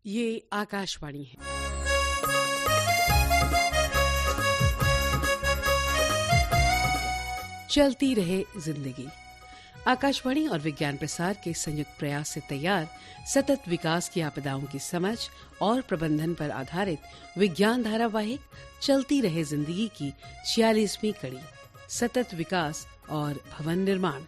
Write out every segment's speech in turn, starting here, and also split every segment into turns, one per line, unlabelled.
ये आकाशवाणी है। चलती रहे जिंदगी। आकाशवाणी और विज्ञान प्रसार के संयुक्त प्रयास से तैयार सतत विकास की आपदाओं की समझ और प्रबंधन पर आधारित विज्ञान धारावाहिक चलती रहे जिंदगी की 46वीं कड़ी, सतत विकास और भवन निर्माण।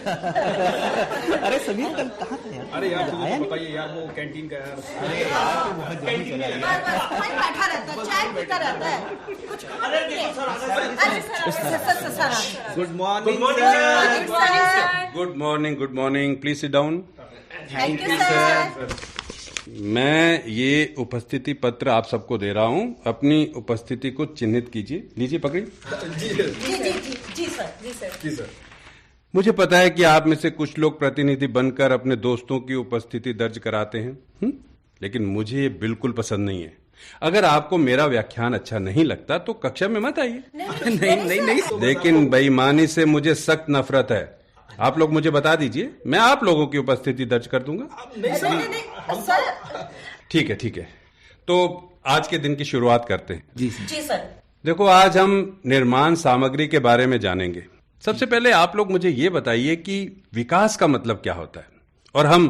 अरे समीर कल कहाँ था यार?
अरे यार तुम्हें तो बताइए यार, वो कैंटीन का यार।
अरे यार तो बहुत जल्दी चला गया।
बैठा रहता है, चाय पीता रहता है। कुछ
अरे देखो sir, good morning good morning please sit down.
Thank you sir.
मैं ये उपस्थिति पत्र आप सबको दे रहा हूँ, अपनी उपस्थिति को चिन्हित कीजिए। लीजिए पकड़िए।
जी सर।
मुझे पता है कि आप में से कुछ लोग प्रतिनिधि बनकर अपने दोस्तों की उपस्थिति दर्ज कराते हैं, लेकिन मुझे ये बिल्कुल पसंद नहीं है। अगर आपको मेरा व्याख्यान अच्छा नहीं लगता तो कक्षा में मत आइए। नहीं। लेकिन बेईमानी से मुझे सख्त नफरत है। आप लोग मुझे बता दीजिए, मैं आप लोगों की उपस्थिति दर्ज कर दूंगा। ठीक है। तो आज के दिन की शुरुआत करते हैं।
जी सर।
देखो, आज हम निर्माण सामग्री के बारे में जानेंगे। सबसे पहले आप लोग मुझे ये बताइए कि विकास का मतलब क्या होता है और हम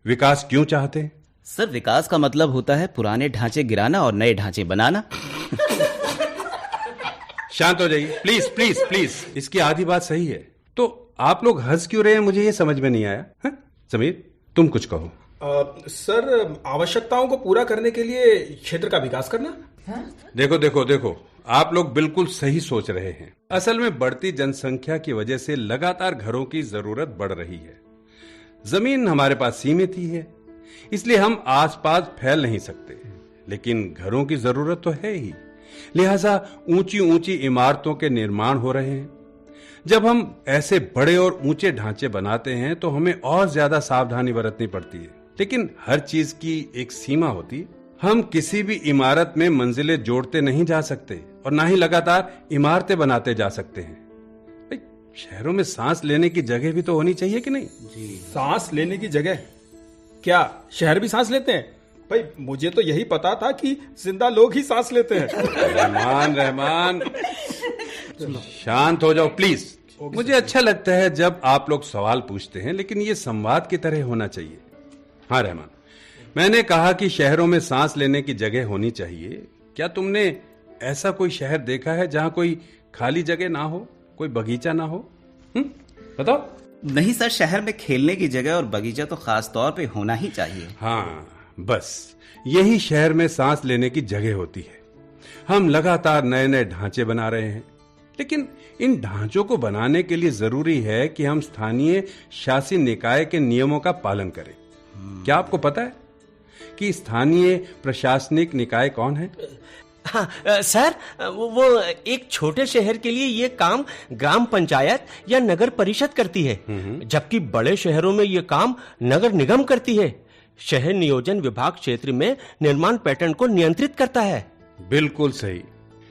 विकास क्यों चाहते हैं?
सर, विकास का मतलब होता है पुराने ढांचे गिराना और नए ढांचे बनाना।
शांत हो जाइए प्लीज। इसकी आधी बात सही है। तो आप लोग हंस क्यों रहे हैं, मुझे ये समझ में नहीं आया। समीर, तुम कुछ कहो।
सर, आवश्यकताओं को पूरा करने के लिए क्षेत्र का विकास करना।
देखो, आप लोग बिल्कुल सही सोच रहे हैं। असल में बढ़ती जनसंख्या की वजह से लगातार घरों की जरूरत बढ़ रही है। जमीन हमारे पास सीमित ही है, इसलिए हम आसपास फैल नहीं सकते, लेकिन घरों की जरूरत तो है ही। लिहाजा ऊंची इमारतों के निर्माण हो रहे हैं। जब हम ऐसे बड़े और ऊंचे ढांचे बनाते हैं तो हमें और ज्यादा सावधानी बरतनी पड़ती है, लेकिन हर चीज की एक सीमा होती है। हम किसी भी इमारत में मंजिलें जोड़ते नहीं जा सकते और ना ही लगातार इमारतें बनाते जा सकते हैं। भाई, शहरों में सांस लेने की जगह भी तो होनी चाहिए कि नहीं?
जी। सांस लेने की जगह? क्या शहर भी सांस लेते हैं? भाई, मुझे तो यही पता था कि जिंदा लोग ही सांस लेते हैं।
रहमान, शांत हो जाओ प्लीज। मुझे अच्छा लगता है जब आप लोग सवाल पूछते हैं, लेकिन ये संवाद की तरह होना चाहिए। हाँ रहमान, मैंने कहा कि शहरों में सांस लेने की जगह होनी चाहिए। क्या तुमने ऐसा कोई शहर देखा है जहां कोई खाली जगह ना हो, कोई बगीचा ना हो? बताओ।
नहीं सर, शहर में खेलने की जगह और बगीचा तो खास तौर पे होना ही चाहिए।
हाँ, बस यही शहर में सांस लेने की जगह होती है। हम लगातार नए ढांचे बना रहे हैं, लेकिन इन ढांचों को बनाने के लिए जरूरी है कि हम स्थानीय शासी निकाय के नियमों का पालन करें। क्या आपको पता है कि स्थानीय प्रशासनिक निकाय कौन है?
हाँ सर, वो एक छोटे शहर के लिए ये काम ग्राम पंचायत या नगर परिषद करती है, जबकि बड़े शहरों में ये काम नगर निगम करती है। शहर नियोजन विभाग क्षेत्र में निर्माण पैटर्न को नियंत्रित करता है।
बिल्कुल सही।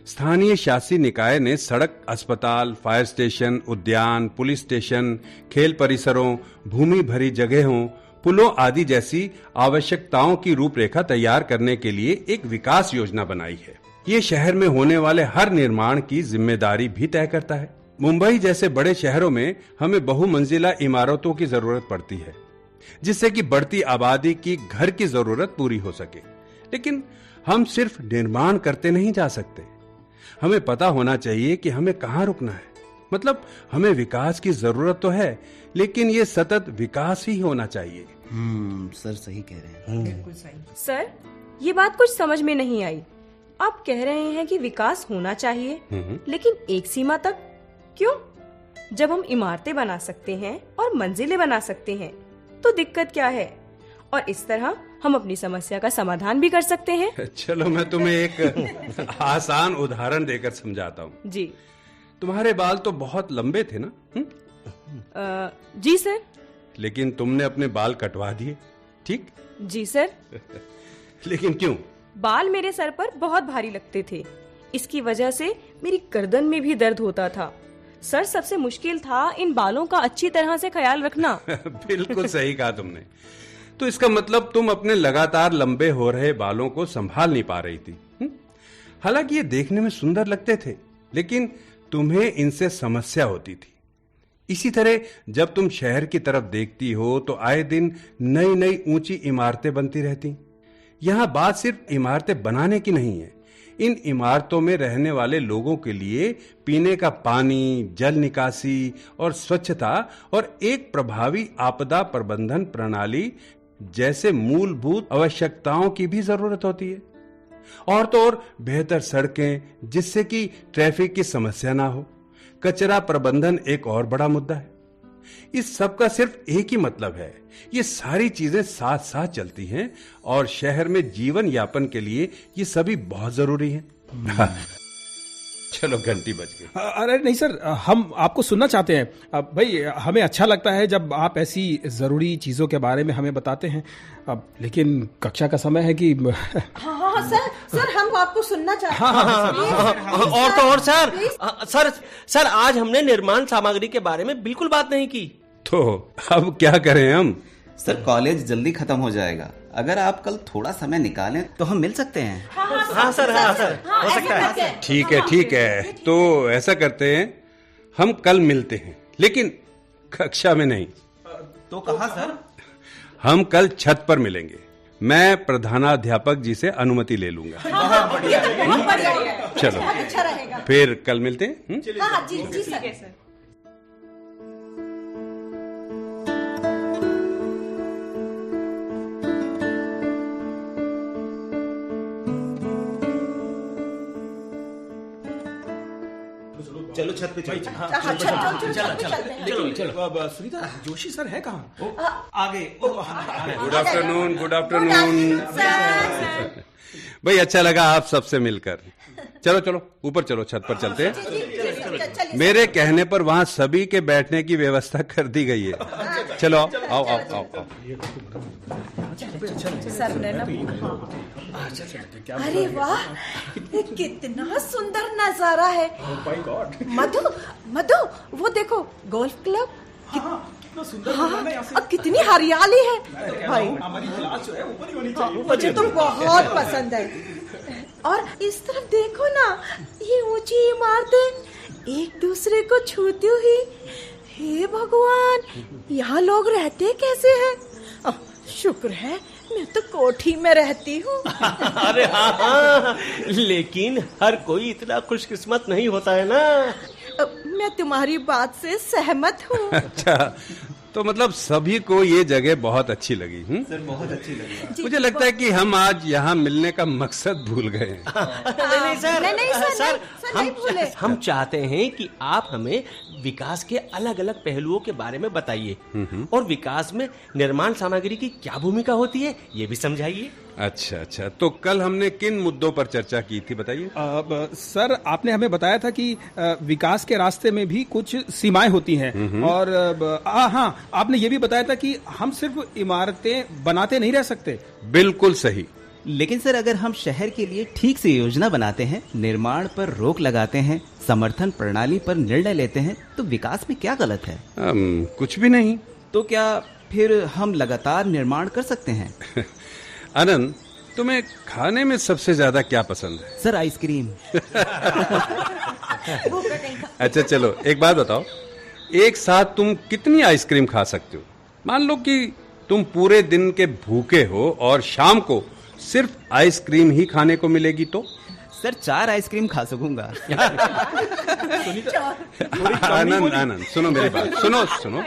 स्थानीय शासी निकाय ने सड़क, अस्पताल, फायर स्टेशन, उद्यान, पुलिस स्टेशन, खेल परिसरों, भूमि भरी जगहों, पुलों आदि जैसी आवश्यकताओं की रूपरेखा तैयार करने के लिए एक विकास योजना बनाई है। ये शहर में होने वाले हर निर्माण की जिम्मेदारी भी तय करता है। मुंबई जैसे बड़े शहरों में हमें बहुमंजिला इमारतों की जरूरत पड़ती है, जिससे कि बढ़ती आबादी की घर की जरूरत पूरी हो सके। लेकिन हम सिर्फ निर्माण करते नहीं जा सकते। हमें पता होना चाहिए कि हमें कहाँ रुकना है। मतलब हमें विकास की जरूरत तो है, लेकिन ये सतत विकास ही होना चाहिए।
सर सही कह रहे हैं।
बिल्कुल सही।
सर, ये बात कुछ समझ में नहीं आई। आप कह रहे हैं कि विकास होना चाहिए, लेकिन एक सीमा तक क्यों? जब हम इमारतें बना सकते हैं और मंजिलें बना सकते हैं तो दिक्कत क्या है? और इस तरह हम अपनी समस्या का समाधान भी कर सकते हैं।
चलो मैं तुम्हें एक आसान उदाहरण देकर समझाता हूँ।
जी।
तुम्हारे बाल तो बहुत लंबे थे ना?
जी सर।
लेकिन तुमने अपने बाल कटवा दिए, ठीक?
जी सर।
लेकिन क्यों?
बाल मेरे सर पर बहुत भारी लगते थे, इसकी वजह से मेरी गर्दन में भी दर्द होता था। सर, सबसे मुश्किल था इन बालों का अच्छी तरह से ख्याल रखना।
बिल्कुल सही कहा तुमने। तो इसका मतलब तुम अपने लगातार लंबे हो रहे बालों को संभाल नहीं पा रही थी। हालांकि ये देखने में सुंदर लगते थे, लेकिन तुम्हें इनसे समस्या होती थी। इसी तरह जब तुम शहर की तरफ देखती हो तो आए दिन नई नई ऊंची इमारतें बनती रहती। यहां बात सिर्फ इमारतें बनाने की नहीं है, इन इमारतों में रहने वाले लोगों के लिए पीने का पानी, जल निकासी और स्वच्छता और एक प्रभावी आपदा प्रबंधन प्रणाली जैसे मूलभूत आवश्यकताओं की भी जरूरत होती है। और तो और बेहतर सड़कें, जिससे कि ट्रैफिक की समस्या ना हो। कचरा प्रबंधन एक और बड़ा मुद्दा है। इस सब का सिर्फ एक ही मतलब है, ये सारी चीजें साथ साथ चलती हैं और शहर में जीवन यापन के लिए ये सभी बहुत जरूरी हैं। चलो, घंटी बज गई।
अरे नहीं सर, हम आपको सुनना चाहते हैं। भाई, हमें अच्छा लगता है जब आप ऐसी जरूरी चीजों के बारे में हमें बताते हैं। लेकिन कक्षा का समय है कि
हाँ सर हम आपको सुनना चाहते हैं।
और तो और सर आज हमने निर्माण सामग्री के बारे में बिल्कुल बात नहीं की।
तो अब क्या करें हम?
सर, कॉलेज जल्दी खत्म हो जाएगा। अगर आप कल थोड़ा समय निकालें तो हम मिल सकते हैं।
हाँ सर, हो सकता है।
ठीक है। तो ऐसा करते हैं, हम कल मिलते हैं, लेकिन कक्षा में नहीं।
तो कहाँ सर?
हम कल छत पर मिलेंगे। मैं प्रधानाध्यापक जी से अनुमति ले लूंगा। चलो,
अच्छा रहेगा।
फिर कल मिलते हैं।
जी सर।
चलो छत पे चलो।
चलो। सुनीता, जोशी सर है कहाँ?
आगे।
Good afternoon. भाई, अच्छा लगा आप सबसे मिलकर। चलो ऊपर चलो, छत पर चलते हैं। मेरे कहने पर वहां सभी के बैठने की व्यवस्था कर दी गई है। चलो आओ।
अरे वाह, कितना सुंदर नजारा है। मधु वो देखो, गोल्फ क्लब। कितना सुंदर, कितनी हरियाली है भाई।
हमारी क्लास जो है ऊपर ही होनी चाहिए।
मुझे तो बहुत पसंद है। और इस तरफ देखो ना, ये ऊंची इमारतें एक दूसरे को छूती हुई। हे भगवान, यहाँ लोग रहते कैसे हैं? शुक्र है मैं तो कोठी में रहती हूँ।
अरे हाँ, लेकिन हर कोई इतना खुशकिस्मत नहीं होता है ना।
मैं तुम्हारी बात से सहमत हूँ।
अच्छा, तो मतलब सभी को ये जगह बहुत अच्छी लगी।
सर, बहुत अच्छी लगी।
मुझे लगता है कि हम आज यहाँ मिलने का मकसद भूल गए हैं।
नहीं सर, हम चाहते हैं कि आप हमें विकास के अलग अलग पहलुओं के बारे में बताइए और विकास में निर्माण सामग्री की क्या भूमिका होती है ये भी समझाइए।
अच्छा, तो कल हमने किन मुद्दों पर चर्चा की थी, बताइए।
सर, आपने हमें बताया था कि विकास के रास्ते में भी कुछ सीमाएं होती हैं। और हाँ, आपने ये भी बताया था कि हम सिर्फ इमारतें बनाते नहीं रह सकते।
बिल्कुल सही।
लेकिन सर, अगर हम शहर के लिए ठीक से योजना बनाते हैं, निर्माण पर रोक लगाते हैं, समर्थन प्रणाली पर निर्णय लेते हैं, तो विकास में क्या गलत है?
कुछ भी नहीं।
तो क्या फिर हम लगातार निर्माण कर सकते हैं?
आनंद, तुम्हें खाने में सबसे ज्यादा क्या पसंद है?
Sir, ice cream.
अच्छा चलो, एक बात बताओ, एक साथ तुम कितनी आइसक्रीम खा सकते हो? मान लो कि तुम पूरे दिन के भूखे हो और शाम को सिर्फ आइसक्रीम ही खाने को मिलेगी तो?
सर, 4 आइसक्रीम खा सकूंगा।
आनंद, सुनो मेरी बात, सुनो।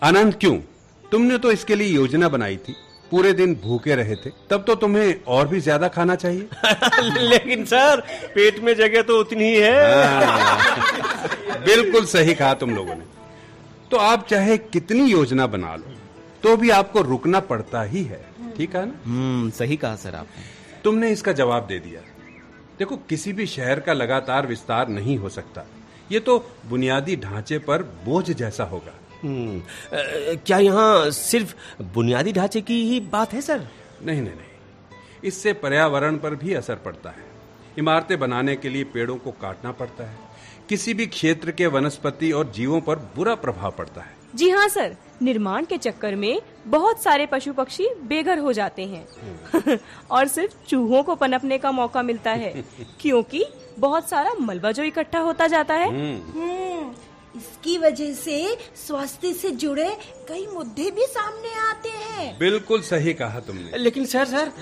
आनंद, क्यों? तुमने तो इसके लिए योजना बनाई थी, पूरे दिन भूखे रहे थे, तब तो तुम्हें और भी ज्यादा खाना चाहिए।
लेकिन सर, पेट में जगह तो उतनी ही है।
बिल्कुल सही कहा तुम लोगों ने। तो आप चाहे कितनी योजना बना लो, तो भी आपको रुकना पड़ता ही है। ठीक है ना?
सही कहा सर आपने।
तुमने इसका जवाब दे दिया। देखो, किसी भी शहर का लगातार विस्तार नहीं हो सकता। ये तो बुनियादी ढांचे पर बोझ जैसा होगा।
क्या यहाँ सिर्फ बुनियादी ढांचे की ही बात है सर?
नहीं, इससे पर्यावरण पर भी असर पड़ता है। इमारतें बनाने के लिए पेड़ों को काटना पड़ता है। किसी भी क्षेत्र के वनस्पति और जीवों पर बुरा प्रभाव पड़ता है।
जी हाँ सर, निर्माण के चक्कर में बहुत सारे पशु पक्षी बेघर हो जाते हैं और सिर्फ चूहों को पनपने का मौका मिलता है क्योंकि बहुत सारा मलबा जो इकट्ठा होता जाता है।
इसकी वजह से स्वास्थ्य से जुड़े कई मुद्दे भी सामने आते हैं।
बिल्कुल सही कहा तुमने।
लेकिन सर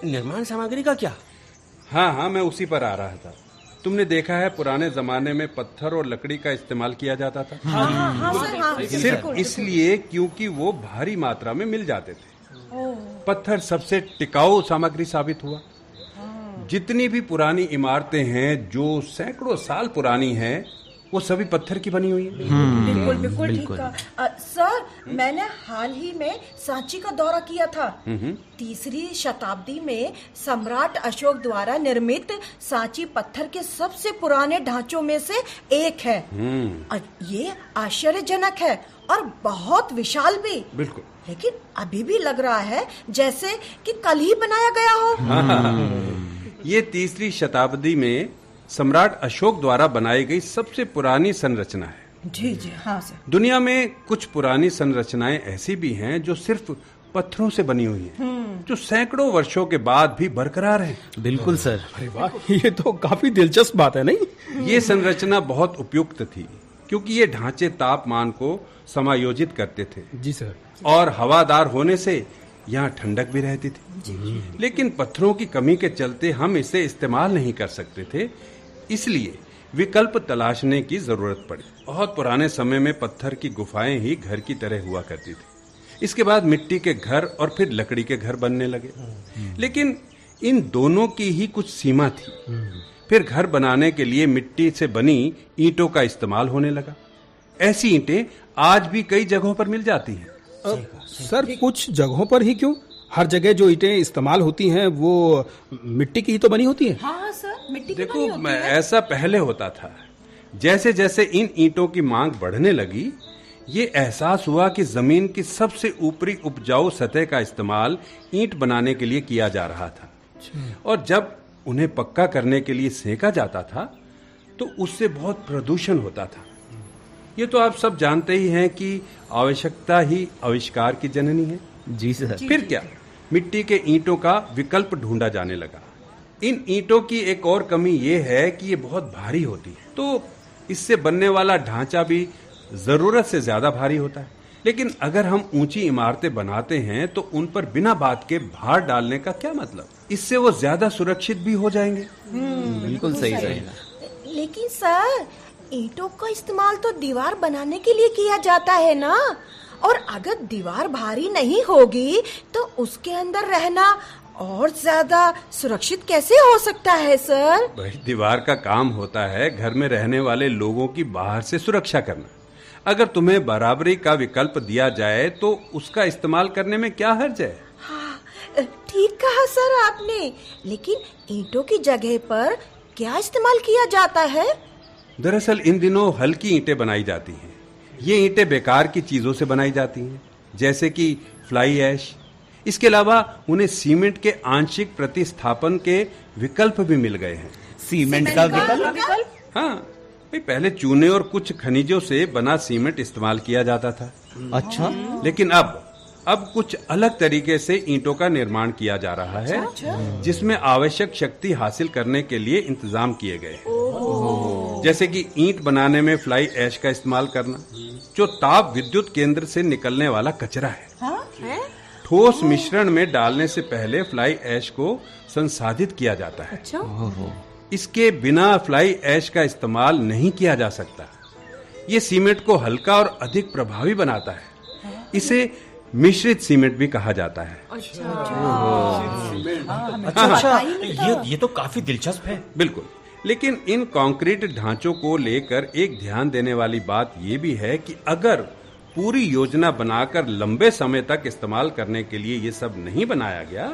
निर्माण सामग्री का क्या?
हाँ, मैं उसी पर आ रहा था। तुमने देखा है पुराने जमाने में पत्थर और लकड़ी का इस्तेमाल किया जाता था।
हाँ,
सिर्फ इसलिए क्योंकि वो भारी मात्रा में मिल जाते थे। पत्थर सबसे टिकाऊ सामग्री साबित हुआ। जितनी भी पुरानी इमारतें हैं जो सैकड़ों साल पुरानी हैं, वो सभी पत्थर की बनी हुई है।
बिल्कुल ठीक कहा। सर, मैंने हाल ही में सांची का दौरा किया था। 3री शताब्दी में सम्राट अशोक द्वारा निर्मित सांची पत्थर के सबसे पुराने ढांचों में से एक है। और ये आश्चर्यजनक है और बहुत विशाल भी।
बिल्कुल।
लेकिन अभी भी लग रहा है जैसे कि कल ही बनाया गया हो।
ये 3री शताब्दी में सम्राट अशोक द्वारा बनाई गई सबसे पुरानी संरचना है।
जी हाँ सर।
दुनिया में कुछ पुरानी संरचनाएं ऐसी भी हैं जो सिर्फ पत्थरों से बनी हुई हैं, जो सैकड़ों वर्षों के बाद भी बरकरार हैं।
बिल्कुल सर।
अरे वाह, ये तो काफी दिलचस्प बात है, नहीं?
ये संरचना बहुत उपयुक्त थी क्योंकि ये ढांचे तापमान को समायोजित करते थे।
जी सर।
और हवादार होने से यहाँ ठंडक भी रहती थी। लेकिन पत्थरों की कमी के चलते हम इसे इस्तेमाल नहीं कर सकते थे, इसलिए विकल्प तलाशने की जरूरत पड़ी। बहुत पुराने समय में पत्थर की गुफाएं ही घर की तरह हुआ करती थी। इसके बाद मिट्टी के घर और फिर लकड़ी के घर बनने लगे। लेकिन इन दोनों की ही कुछ सीमा थी। फिर घर बनाने के लिए मिट्टी से बनी ईंटों का इस्तेमाल होने लगा। ऐसी ईंटें आज भी कई जगहों पर मिल जाती हैं।
सर, कुछ जगहों पर ही क्यों? हर जगह जो ईंटें इस्तेमाल होती हैं वो मिट्टी की ही तो बनी होती हैं।
हाँ सर, मिट्टी की
देखो,
बनी होती है।
ऐसा पहले होता था। जैसे जैसे इन ईंटों की मांग बढ़ने लगी, ये एहसास हुआ कि जमीन की सबसे ऊपरी उपजाऊ सतह का इस्तेमाल ईंट बनाने के लिए किया जा रहा था। और जब उन्हें पक्का करने के लिए सेका जाता था तो उससे बहुत प्रदूषण होता था। ये तो आप सब जानते ही हैं कि आवश्यकता ही आविष्कार की जननी है।
जी सर।
फिर क्या, मिट्टी के ईंटों का विकल्प ढूंढा जाने लगा। इन ईंटों की एक और कमी ये है कि ये बहुत भारी होती है, तो इससे बनने वाला ढांचा भी जरूरत से ज्यादा भारी होता है। लेकिन अगर हम ऊंची इमारतें बनाते हैं तो उन पर बिना बात के भार डालने का क्या मतलब? इससे वो ज्यादा सुरक्षित भी हो जाएंगे।
बिल्कुल सही।
लेकिन सर, ईंटों का इस्तेमाल तो दीवार बनाने के लिए किया जाता है ना, और अगर दीवार भारी नहीं होगी तो उसके अंदर रहना और ज्यादा सुरक्षित कैसे हो सकता है सर?
भाई, दीवार का काम होता है घर में रहने वाले लोगों की बाहर से सुरक्षा करना। अगर तुम्हें बराबरी का विकल्प दिया जाए तो उसका इस्तेमाल करने में क्या हर्ज है?
हाँ, ठीक कहा सर आपने। लेकिन ईंटों की जगह पर क्या इस्तेमाल किया जाता है?
दरअसल इन दिनों हल्की ईंटें बनाई जाती हैं। ये ईंटें बेकार की चीजों से बनाई जाती हैं, जैसे कि फ्लाई ऐश। इसके अलावा उन्हें सीमेंट के आंशिक प्रतिस्थापन के विकल्प भी मिल गए हैं।
सीमेंट का विकल्प?
हाँ, पहले चूने और कुछ खनिजों से बना सीमेंट इस्तेमाल किया जाता था।
अच्छा।
लेकिन अब कुछ अलग तरीके से ईंटों का निर्माण किया जा रहा है, जिसमें आवश्यक शक्ति हासिल करने के लिए इंतजाम किए गए हैं। जैसे कि ईंट बनाने में फ्लाई ऐश का इस्तेमाल करना, जो ताप विद्युत केंद्र से निकलने वाला कचरा है। ठोस मिश्रण में डालने से पहले फ्लाई ऐश को संसाधित किया जाता है। इसके बिना फ्लाई ऐश का इस्तेमाल नहीं किया जा सकता। ये सीमेंट को हल्का और अधिक प्रभावी बनाता है। इसे मिश्रित सीमेंट भी कहा जाता है।
अच्छा, ये तो काफी दिलचस्प है।
बिल्कुल। लेकिन इन कंक्रीट ढांचों को लेकर एक ध्यान देने वाली बात यह भी है कि अगर पूरी योजना बनाकर लंबे समय तक इस्तेमाल करने के लिए ये सब नहीं बनाया गया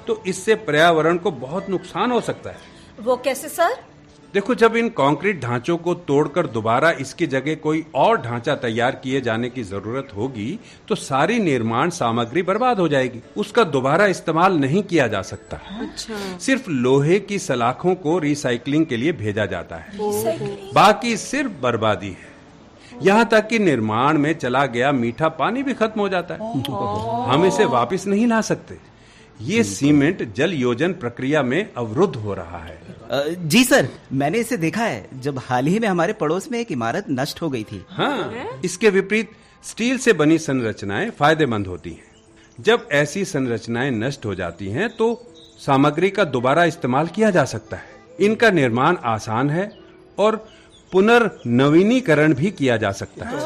तो इससे पर्यावरण को बहुत नुकसान हो सकता है।
वो कैसे सर?
देखो, जब इन कंक्रीट ढांचों को तोड़कर दोबारा इसकी जगह कोई और ढांचा तैयार किए जाने की जरूरत होगी तो सारी निर्माण सामग्री बर्बाद हो जाएगी, उसका दोबारा इस्तेमाल नहीं किया जा सकता।
अच्छा।
सिर्फ लोहे की सलाखों को रिसाइकलिंग के लिए भेजा जाता है, बाकी सिर्फ बर्बादी है। यहाँ तक कि निर्माण में चला गया मीठा पानी भी खत्म हो जाता है, हम इसे वापस नहीं ला सकते। ये सीमेंट जल योजन प्रक्रिया में अवरुद्ध हो रहा है।
जी सर, मैंने इसे देखा है जब हाल ही में हमारे पड़ोस में एक इमारत नष्ट हो गई थी।
हाँ, इसके विपरीत स्टील से बनी संरचनाएं फायदेमंद होती हैं। जब ऐसी संरचनाएं नष्ट हो जाती हैं तो सामग्री का दोबारा इस्तेमाल किया जा सकता है। इनका निर्माण आसान है और पुनर्नवीनीकरण भी किया जा सकता है।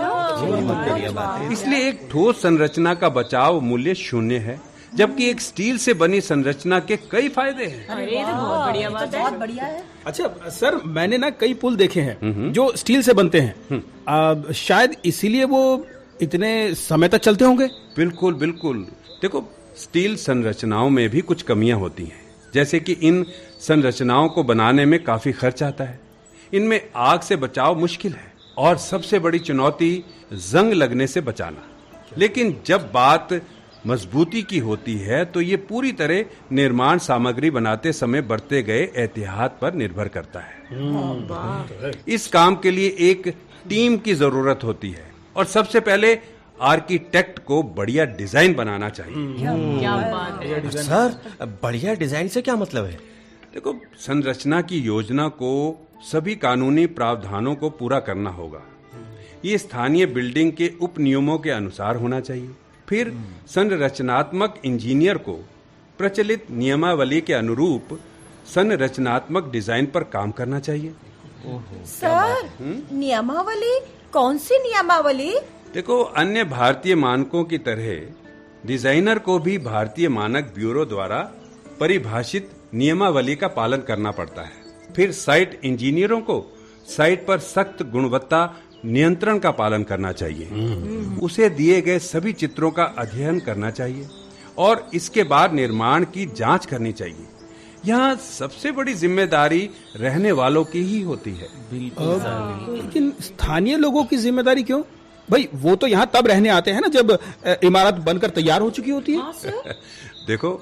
इसलिए एक ठोस संरचना का बचाव मूल्य शून्य है, जबकि एक स्टील से बनी संरचना के कई फायदे हैं।
अरे ये तो बहुत बढ़िया बात है।
बहुत बढ़िया है।
अच्छा सर, मैंने ना कई पुल देखे हैं जो स्टील से बनते हैं। शायद इसीलिए वो इतने समय तक चलते होंगे।
बिल्कुल बिल्कुल। देखो, स्टील संरचनाओं में भी कुछ कमियां होती हैं, जैसे कि इन संरचनाओं को बनाने में काफी खर्च आता है, इनमें आग से बचाव मुश्किल है और सबसे बड़ी चुनौती जंग लगने से बचाना। लेकिन जब बात मजबूती की होती है तो ये पूरी तरह निर्माण सामग्री बनाते समय बरते गए एहतियात पर निर्भर करता है। इस काम के लिए एक टीम की जरूरत होती है और सबसे पहले आर्किटेक्ट को बढ़िया डिजाइन बनाना चाहिए।
क्या बात है
सर, बढ़िया डिजाइन से क्या मतलब है?
देखो, संरचना की योजना को सभी कानूनी प्रावधानों को पूरा करना होगा। ये स्थानीय बिल्डिंग के उप नियमों के अनुसार होना चाहिए। फिर संरचनात्मक इंजीनियर को प्रचलित नियमावली के अनुरूप संरचनात्मक डिजाइन पर काम करना चाहिए।
सर, नियमावली? कौन सी नियमावली?
देखो, अन्य भारतीय मानकों की तरह डिजाइनर को भी भारतीय मानक ब्यूरो द्वारा परिभाषित नियमावली का पालन करना पड़ता है। फिर साइट इंजीनियरों को साइट पर सख्त गुणवत्ता नियंत्रण का पालन करना चाहिए। उसे दिए गए सभी चित्रों का अध्ययन करना चाहिए और इसके बाद निर्माण की जांच करनी चाहिए। यहाँ सबसे बड़ी जिम्मेदारी रहने वालों की ही होती है।
लेकिन स्थानीय लोगों की जिम्मेदारी क्यों? भाई, वो तो यहाँ तब रहने आते हैं ना जब इमारत बनकर तैयार हो चुकी होती है।
देखो,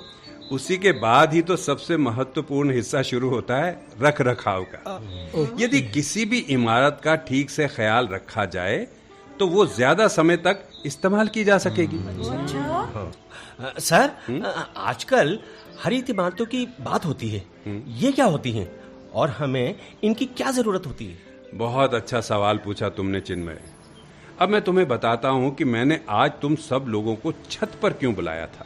उसी के बाद ही तो सबसे महत्वपूर्ण हिस्सा शुरू होता है, रख रखाव का। यदि किसी भी इमारत का ठीक से ख्याल रखा जाए तो वो ज्यादा समय तक इस्तेमाल की जा सकेगी।
सर, आजकल हरित इमारतों की बात होती है, ये क्या होती हैं और हमें इनकी क्या जरूरत होती है?
बहुत अच्छा सवाल पूछा तुमने चिन्मय। अब मैं तुम्हें बताता हूँ कि मैंने आज तुम सब लोगों को छत पर क्यों बुलाया था।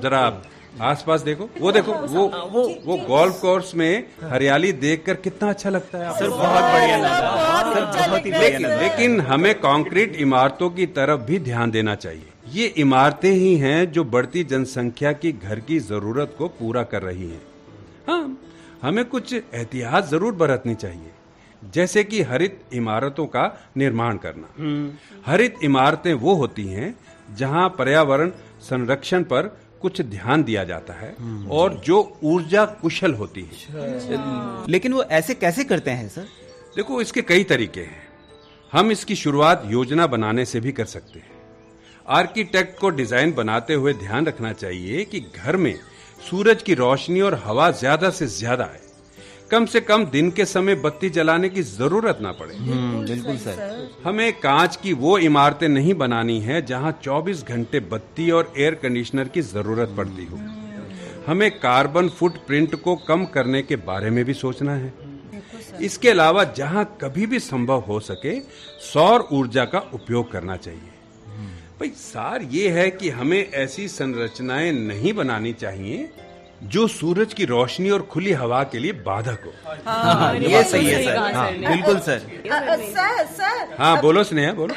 जरा आसपास देखो, वो देखो, वो गोल्फ कोर्स में हरियाली देखकर कितना अच्छा लगता है।
सर, बहुत बढ़िया लगा।
लेकिन हमें कंक्रीट इमारतों की तरफ भी ध्यान देना चाहिए। ये इमारतें ही हैं जो बढ़ती जनसंख्या की घर की जरूरत को पूरा कर रही हैं। हाँ, हमें कुछ एहतियात जरूर बरतनी चाहिए, जैसे कि हरित इमारतों का निर्माण करना। हरित इमारतें वो होती हैं जहां पर्यावरण संरक्षण पर कुछ ध्यान दिया जाता है और जो ऊर्जा कुशल होती है।
लेकिन वो ऐसे कैसे करते हैं सर?
देखो, इसके कई तरीके हैं। हम इसकी शुरुआत योजना बनाने से भी कर सकते हैं। आर्किटेक्ट को डिजाइन बनाते हुए ध्यान रखना चाहिए कि घर में सूरज की रोशनी और हवा ज्यादा से ज्यादा आए। कम से कम दिन के समय बत्ती जलाने की जरूरत ना पड़े।
बिल्कुल सर।
हमें कांच की वो इमारतें नहीं बनानी है जहां 24 घंटे बत्ती और एयर कंडीशनर की जरूरत पड़ती हो। हमें कार्बन फुटप्रिंट को कम करने के बारे में भी सोचना है। इसके अलावा जहां कभी भी संभव हो सके सौर ऊर्जा का उपयोग करना चाहिए। भाई, सार ये है कि हमें ऐसी संरचनाएं नहीं बनानी चाहिए जो सूरज की रोशनी और खुली हवा के लिए बाधक हो।
हाँ, ये सही है सर। हाँ, बिल्कुल सर।
सर।
हाँ, बोलो स्नेहा, बोलो।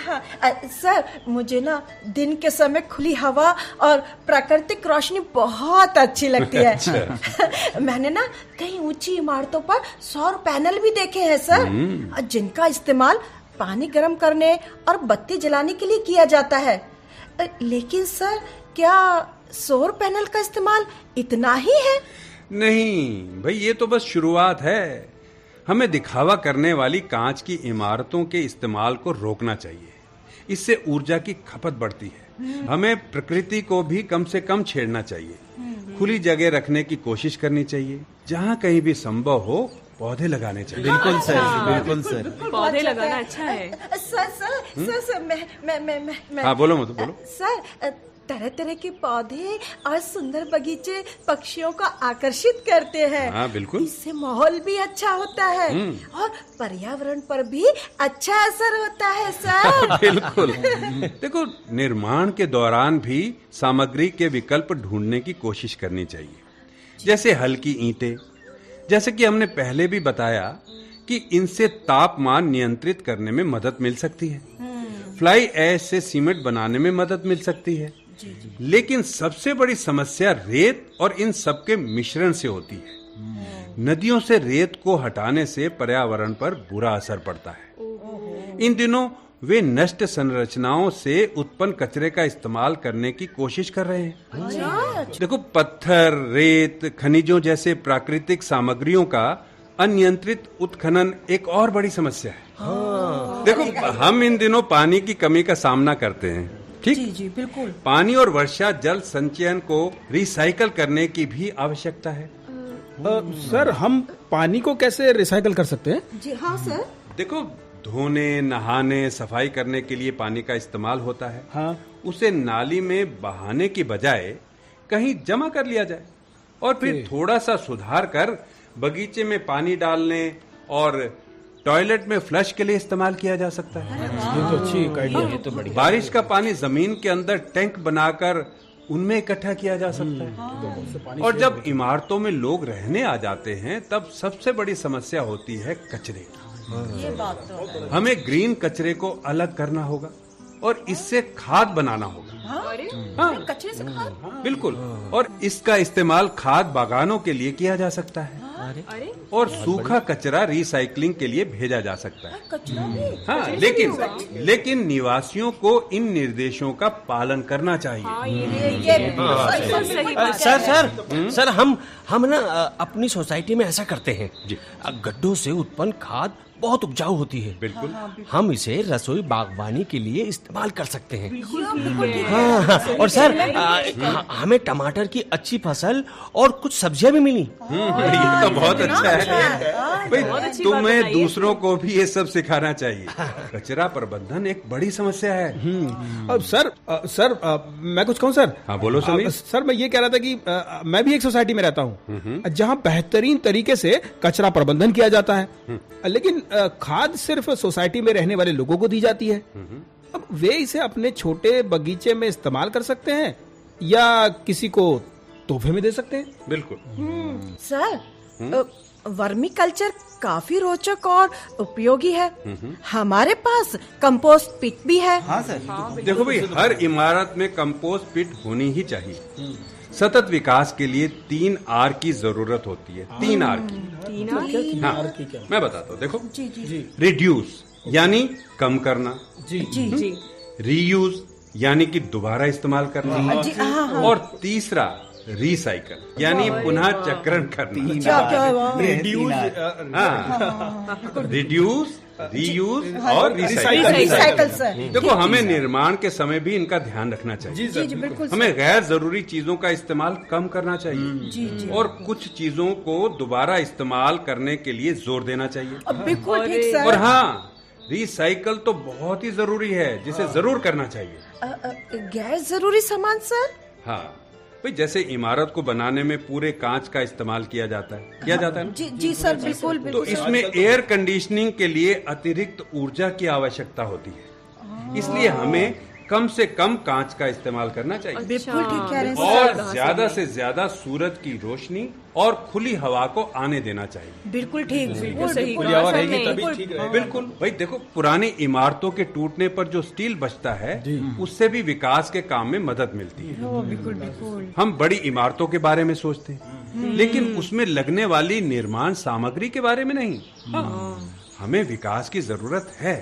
सर, मुझे ना दिन के समय खुली हवा और प्राकृतिक रोशनी बहुत अच्छी लगती है। मैंने ना कई ऊंची इमारतों पर सौर पैनल भी देखे हैं सर, जिनका इस्तेमाल पानी गर्म करने और बत्ती जलाने के लिए किया जाता है। लेकिन सर, क्या सौर पैनल का इस्तेमाल इतना ही है?
नहीं भाई, ये तो बस शुरुआत है। हमें दिखावा करने वाली कांच की इमारतों के इस्तेमाल को रोकना चाहिए। इससे ऊर्जा की खपत बढ़ती है। हमें प्रकृति को भी कम से कम छेड़ना चाहिए। खुली जगह रखने की कोशिश करनी चाहिए। जहाँ कहीं भी संभव हो पौधे लगाने चाहिए।
बिल्कुल सर, बिल्कुल सर।
पौधे लगाना अच्छा है।
सर मैं
हाँ बोलो मधु, बोलो।
सर, तरह तरह के पौधे और सुंदर बगीचे पक्षियों को आकर्षित करते हैं।
हाँ बिल्कुल।
इससे माहौल भी अच्छा होता है और पर्यावरण पर भी अच्छा असर होता है सर।
बिल्कुल। देखो, निर्माण के दौरान भी सामग्री के विकल्प ढूंढने की कोशिश करनी चाहिए। जैसे हल्की ईंटें, जैसे कि हमने पहले भी बताया कि इनसे तापमान नियंत्रित करने में मदद मिल सकती है। फ्लाई ऐश से सीमेंट बनाने में मदद मिल सकती है। लेकिन सबसे बड़ी समस्या रेत और इन सब के मिश्रण से होती है। नदियों से रेत को हटाने से पर्यावरण पर बुरा असर पड़ता है। इन दिनों वे नष्ट संरचनाओं से उत्पन्न कचरे का इस्तेमाल करने की कोशिश कर रहे हैं। देखो, पत्थर, रेत, खनिजों जैसे प्राकृतिक सामग्रियों का अनियंत्रित उत्खनन एक और बड़ी समस्या है। देखो, हम इन दिनों पानी की कमी का सामना करते हैं, ठीक?
जी बिल्कुल।
पानी और वर्षा जल संचयन को रिसाइकल करने की भी आवश्यकता है।
सर, हम पानी को कैसे रिसाइकल कर सकते हैं?
जी हाँ सर।
देखो, धोने, नहाने, सफाई करने के लिए पानी का इस्तेमाल होता है।
हाँ।
उसे नाली में बहाने की बजाय कहीं जमा कर लिया जाए और फिर थोड़ा सा सुधार कर बगीचे में पानी डालने और टॉयलेट में फ्लश के लिए इस्तेमाल किया जा सकता है।
ये तो अच्छी आइडिया है। तो बढ़िया।
बारिश का पानी जमीन के अंदर टैंक बनाकर उनमें इकट्ठा किया जा सकता है। और जब इमारतों में लोग रहने आ जाते हैं तब सबसे बड़ी समस्या होती है कचरे।
ये बात तो है।
हमें ग्रीन कचरे को अलग करना होगा और इससे खाद बनाना होगा।
हाँ? कचरे से खाद?
बिल्कुल। और इसका इस्तेमाल खाद बागानों के लिए किया जा सकता है। और सूखा कचरा रिसाइकलिंग के लिए भेजा जा सकता है।
कचरा भी?
हाँ, लेकिन निवासियों को इन निर्देशों का पालन करना चाहिए।
सर, हम ना अपनी सोसाइटी में ऐसा करते हैं। गड्ढों से उत्पन्न खाद बहुत उपजाऊ होती है।
बिल्कुल।
हम इसे रसोई बागवानी के लिए इस्तेमाल कर सकते हैं। हाँ, और सर, हमें टमाटर की अच्छी फसल और कुछ सब्जियां भी मिली।
ये तो बहुत अच्छा है भाई। तुम्हें दूसरों को भी ये सब सिखाना चाहिए। कचरा प्रबंधन एक बड़ी समस्या है।
अब सर, मैं कुछ कहूँ सर?
हाँ बोलो समीर।
सर, मैं ये कह रहा था कि मैं भी एक सोसाइटी में रहता हूँ जहाँ बेहतरीन तरीके से कचरा प्रबंधन किया जाता है। लेकिन खाद सिर्फ सोसाइटी में रहने वाले लोगों को दी जाती है। अब वे इसे अपने छोटे बगीचे में इस्तेमाल कर सकते हैं या किसी को तोहफे में दे सकते हैं।
बिल्कुल।
सर, वर्मी कल्चर काफी रोचक और उपयोगी है। हमारे पास कंपोस्ट पिट भी है।
हाँ सर।
देखो भाई, हर इमारत में कंपोस्ट पिट होनी ही चाहिए। सतत विकास के लिए 3 R की जरूरत होती है। 3 R की। हाँ, मैं बताता हूँ। देखो, रिड्यूस यानी कम करना,
जी।
रीयूज यानी कि दोबारा इस्तेमाल करना,
जी, हाँ।
और तीसरा रिसाइकल यानी पुनः चक्रण करना। रिड्यूस, रीयूज और रिसाइकल।
सर।
देखो, हमें निर्माण के समय भी इनका ध्यान रखना चाहिए।
जी बिल्कुल।
हमें गैर जरूरी चीजों का इस्तेमाल कम करना चाहिए और कुछ चीजों को दोबारा इस्तेमाल करने के लिए जोर देना चाहिए।
बिल्कुल ठीक सर।
और हाँ, रिसाइकल तो बहुत ही जरूरी है, जिसे जरूर करना चाहिए।
गैर जरूरी सामान सर?
हाँ भाई, जैसे इमारत को बनाने में पूरे कांच का इस्तेमाल किया जाता है ना?
जी सर, बिल्कुल।
तो इसमें एयर कंडीशनिंग के लिए अतिरिक्त ऊर्जा की आवश्यकता होती है। इसलिए हमें कम से कम कांच का इस्तेमाल करना चाहिए।
बिल्कुल ठीक कह रहे हैं
और ज्यादा से ज्यादा सूरज की रोशनी और खुली हवा को आने देना चाहिए।
बिल्कुल ठीक।
बिल्कुल भाई। देखो, पुरानी इमारतों के टूटने पर जो स्टील बचता है उससे भी विकास के काम में मदद मिलती है।
बिल्कुल।
हम बड़ी इमारतों के बारे में सोचते हैं लेकिन उसमें लगने वाली निर्माण सामग्री के बारे में नहीं। हमें विकास की जरूरत है,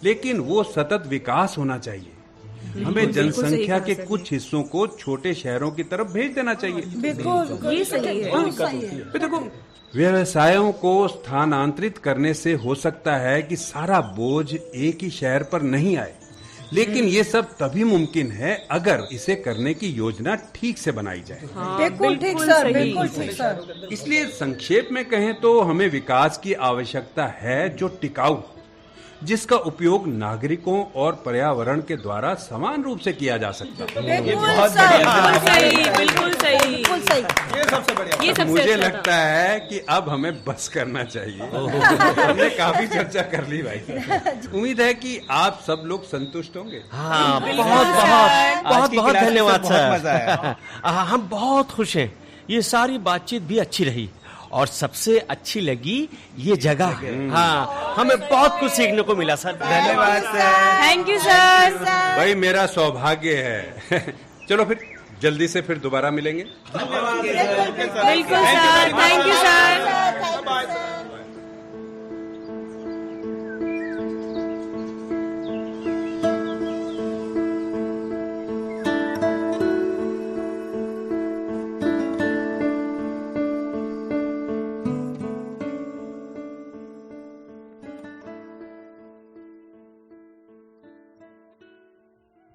लेकिन वो सतत विकास होना चाहिए। हमें जनसंख्या के कुछ हिस्सों को छोटे शहरों की तरफ भेज देना चाहिए।
बिल्कुल, ये सही है।
देखो, व्यवसायों को स्थानांतरित करने से हो सकता है कि सारा बोझ एक ही शहर पर नहीं आए, लेकिन ये सब तभी मुमकिन है अगर इसे करने की योजना ठीक से बनाई जाए।
बिल्कुल ठीक सर, बिल्कुल ठीक सर।
इसलिए संक्षेप में कहें तो हमें विकास की आवश्यकता है जो टिकाऊ, जिसका उपयोग नागरिकों और पर्यावरण के द्वारा समान रूप से किया जा सकता है।
बिल्कुल सही,
बिल्कुल सही।
ये सबसे बढ़िया।
ये सबसे
मुझे
अच्छा था।
लगता है कि अब हमें बस करना चाहिए। हमने काफी चर्चा कर ली भाई। उम्मीद है कि आप सब लोग संतुष्ट होंगे।
हाँ,
आज
बहुत
की
बहुत
क्लास में
धन्यवाद
बहुत
सर।
मजा आया।
हम बहुत खुश हैं। ये सारी बातचीत भी अच्छी रही और सबसे अच्छी लगी ये जगह। हाँ, हमें बहुत कुछ सीखने को मिला सर।
धन्यवाद सर।
Thank you sir.
भाई मेरा सौभाग्य है। चलो फिर जल्दी से फिर दोबारा मिलेंगे।
बिल्कुल सर, थैंक यू सर।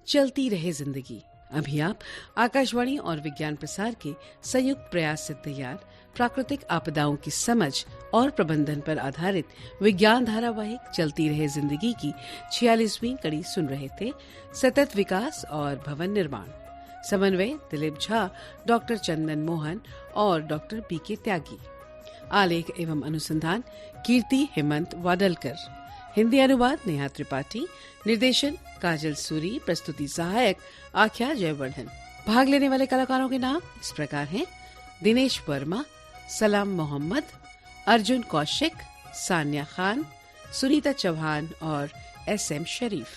चलती रहे जिंदगी। अभी आप आकाशवाणी और विज्ञान प्रसार के संयुक्त प्रयास से तैयार प्राकृतिक आपदाओं की समझ और प्रबंधन पर आधारित विज्ञान धारावाहिक चलती रहे जिंदगी की 46वीं कड़ी सुन रहे थे। सतत विकास और भवन निर्माण। समन्वय दिलीप झा, डॉक्टर चंदन मोहन और डॉक्टर बीके त्यागी। आलेख एवं अनुसंधान कीर्ति हेमंत वाडलकर। हिंदी अनुवाद नेहा त्रिपाठी। निर्देशन काजल सूरी। प्रस्तुति सहायक आख्या जयवर्धन। भाग लेने वाले कलाकारों के नाम इस प्रकार हैं: दिनेश वर्मा, सलाम मोहम्मद, अर्जुन कौशिक, सान्या खान, सुनीता चौहान और SM शरीफ।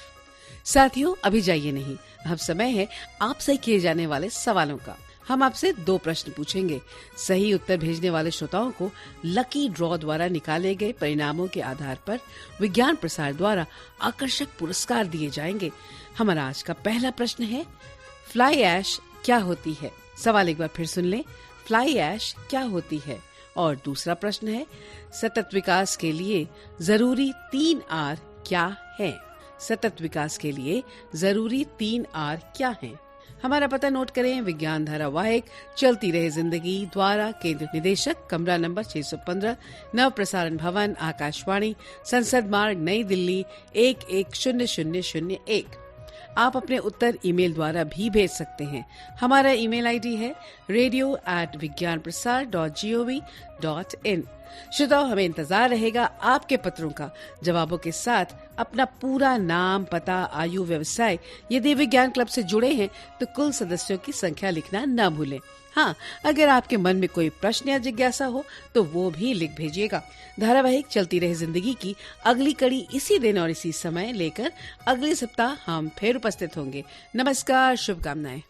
साथियों, अभी जाइए नहीं, अब समय है आपसे किए जाने वाले सवालों का। हम आपसे 2 प्रश्न पूछेंगे। सही उत्तर भेजने वाले श्रोताओं को लकी ड्रॉ द्वारा निकाले गए परिणामों के आधार पर विज्ञान प्रसार द्वारा आकर्षक पुरस्कार दिए जाएंगे। हमारा आज का पहला प्रश्न है, फ्लाई ऐश क्या होती है? सवाल एक बार फिर सुन लें, फ्लाई ऐश क्या होती है? और दूसरा प्रश्न है, सतत विकास के लिए जरूरी 3 R क्या है? सतत विकास के लिए जरूरी 3 R क्या है? हमारा पता नोट करें। विज्ञान धारावाहिक चलती रहे जिंदगी द्वारा केंद्र निदेशक, कमरा नंबर 615, नव प्रसारण भवन, आकाशवाणी, संसद मार्ग, नई दिल्ली 110001। आप अपने उत्तर ईमेल द्वारा भी भेज सकते हैं। हमारा ईमेल आईडी है radio@vigyanprasar.gov.in। श्रोताओं, हमें इंतजार रहेगा आपके पत्रों का। जवाबों के साथ अपना पूरा नाम, पता, आयु, व्यवसाय। यदि विज्ञान क्लब से जुड़े हैं तो कुल सदस्यों की संख्या लिखना न भूलें। हाँ, अगर आपके मन में कोई प्रश्न या जिज्ञासा हो तो वो भी लिख भेजिएगा। धारावाहिक चलती रहे जिंदगी की अगली कड़ी इसी दिन और इसी समय लेकर अगले सप्ताह हम फिर उपस्थित होंगे। नमस्कार, शुभकामनाएं।